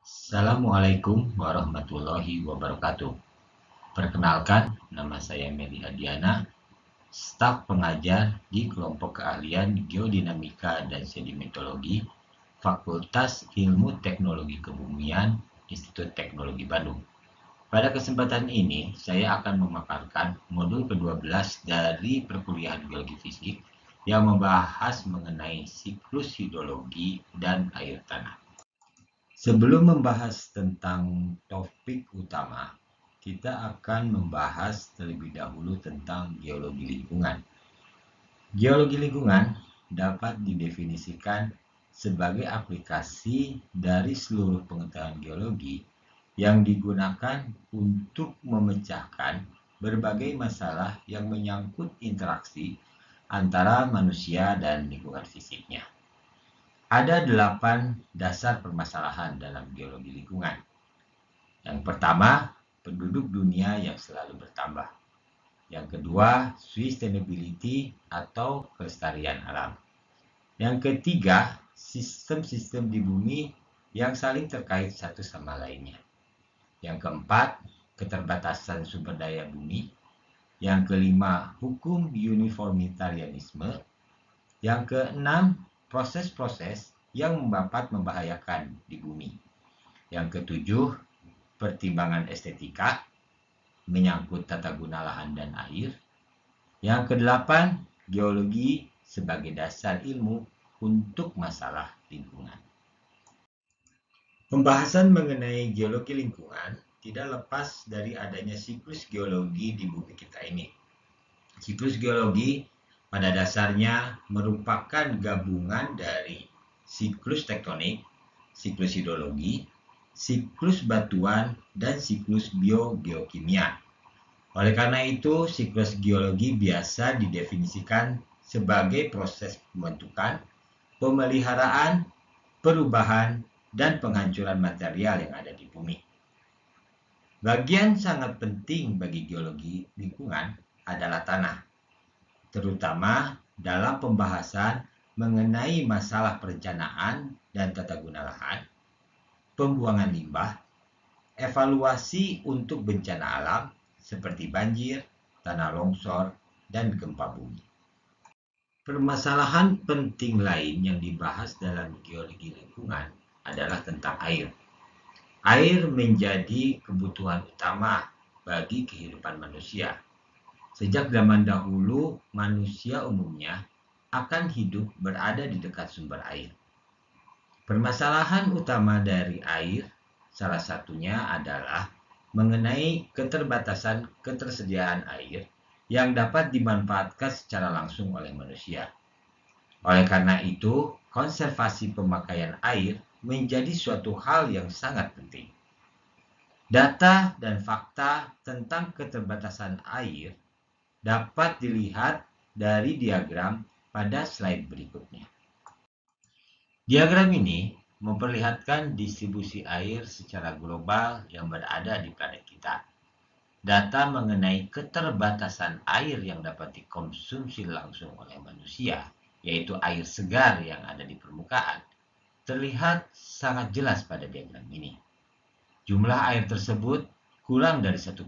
Assalamualaikum warahmatullahi wabarakatuh. Perkenalkan, nama saya Meli Adiana, staf pengajar di kelompok keahlian Geodinamika dan Sedimentologi, Fakultas Ilmu Teknologi Kebumian, Institut Teknologi Bandung. Pada kesempatan ini, saya akan memaparkan modul ke-12 dari perkuliahan Geologi Fisik yang membahas mengenai siklus hidrologi dan air tanah. Sebelum membahas tentang topik utama, kita akan membahas terlebih dahulu tentang geologi lingkungan. Geologi lingkungan dapat didefinisikan sebagai aplikasi dari seluruh pengetahuan geologi yang digunakan untuk memecahkan berbagai masalah yang menyangkut interaksi antara manusia dan lingkungan fisiknya. Ada 8 dasar permasalahan dalam geologi lingkungan. Yang pertama, penduduk dunia yang selalu bertambah. Yang kedua, sustainability atau kelestarian alam. Yang ketiga, sistem-sistem di bumi yang saling terkait satu sama lainnya. Yang keempat, keterbatasan sumber daya bumi. Yang kelima, hukum uniformitarianisme. Yang keenam, proses-proses yang dapat membahayakan di bumi. Yang ketujuh, pertimbangan estetika menyangkut tata guna lahan dan air. Yang kedelapan, geologi sebagai dasar ilmu untuk masalah lingkungan. Pembahasan mengenai geologi lingkungan tidak lepas dari adanya siklus geologi di bumi kita ini. Siklus geologi pada dasarnya merupakan gabungan dari siklus tektonik, siklus hidrologi, siklus batuan, dan siklus biogeokimia. Oleh karena itu, siklus geologi biasa didefinisikan sebagai proses pembentukan, pemeliharaan, perubahan, dan penghancuran material yang ada di bumi. Bagian sangat penting bagi geologi lingkungan adalah tanah, terutama dalam pembahasan mengenai masalah perencanaan dan tata guna lahan, pembuangan limbah, evaluasi untuk bencana alam seperti banjir, tanah longsor, dan gempa bumi. Permasalahan penting lain yang dibahas dalam geologi lingkungan adalah tentang air. Air menjadi kebutuhan utama bagi kehidupan manusia. Sejak zaman dahulu, manusia umumnya akan hidup berada di dekat sumber air. Permasalahan utama dari air salah satunya adalah mengenai keterbatasan ketersediaan air yang dapat dimanfaatkan secara langsung oleh manusia. Oleh karena itu, konservasi pemakaian air menjadi suatu hal yang sangat penting. Data dan fakta tentang keterbatasan air dapat dilihat dari diagram pada slide berikutnya. Diagram ini memperlihatkan distribusi air secara global yang berada di planet kita. Data mengenai keterbatasan air yang dapat dikonsumsi langsung oleh manusia, yaitu air segar yang ada di permukaan, terlihat sangat jelas pada diagram ini. Jumlah air tersebut kurang dari 1%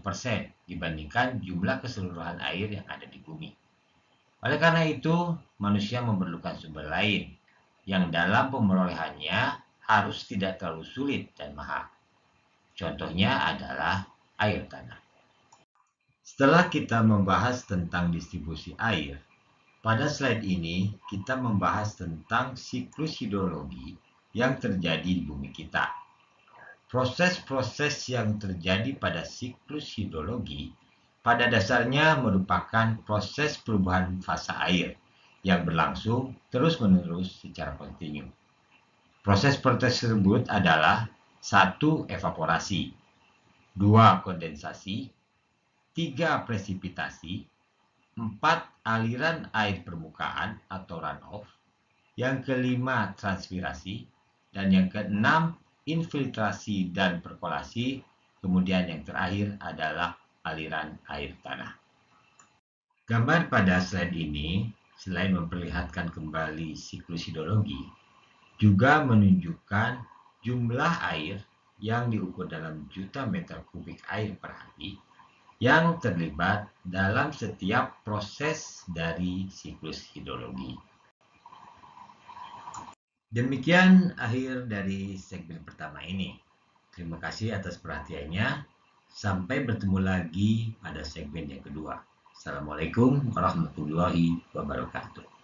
dibandingkan jumlah keseluruhan air yang ada di bumi. Oleh karena itu, manusia memerlukan sumber lain yang dalam pemerolehannya harus tidak terlalu sulit dan mahal. Contohnya adalah air tanah. Setelah kita membahas tentang distribusi air, pada slide ini kita membahas tentang siklus hidrologi yang terjadi di bumi kita. Proses-proses yang terjadi pada siklus hidrologi pada dasarnya merupakan proses perubahan fasa air yang berlangsung terus-menerus secara kontinu. Proses-proses tersebut adalah 1. Evaporasi, 2. Kondensasi, 3. Presipitasi, 4. Aliran air permukaan atau runoff, yang kelima transpirasi, dan yang keenam infiltrasi dan perkolasi, kemudian yang terakhir adalah aliran air tanah. Gambar pada slide ini, selain memperlihatkan kembali siklus hidrologi, juga menunjukkan jumlah air yang diukur dalam juta meter kubik air per hari yang terlibat dalam setiap proses dari siklus hidrologi. Demikian akhir dari segmen pertama ini. Terima kasih atas perhatiannya. Sampai bertemu lagi pada segmen yang kedua. Assalamualaikum warahmatullahi wabarakatuh.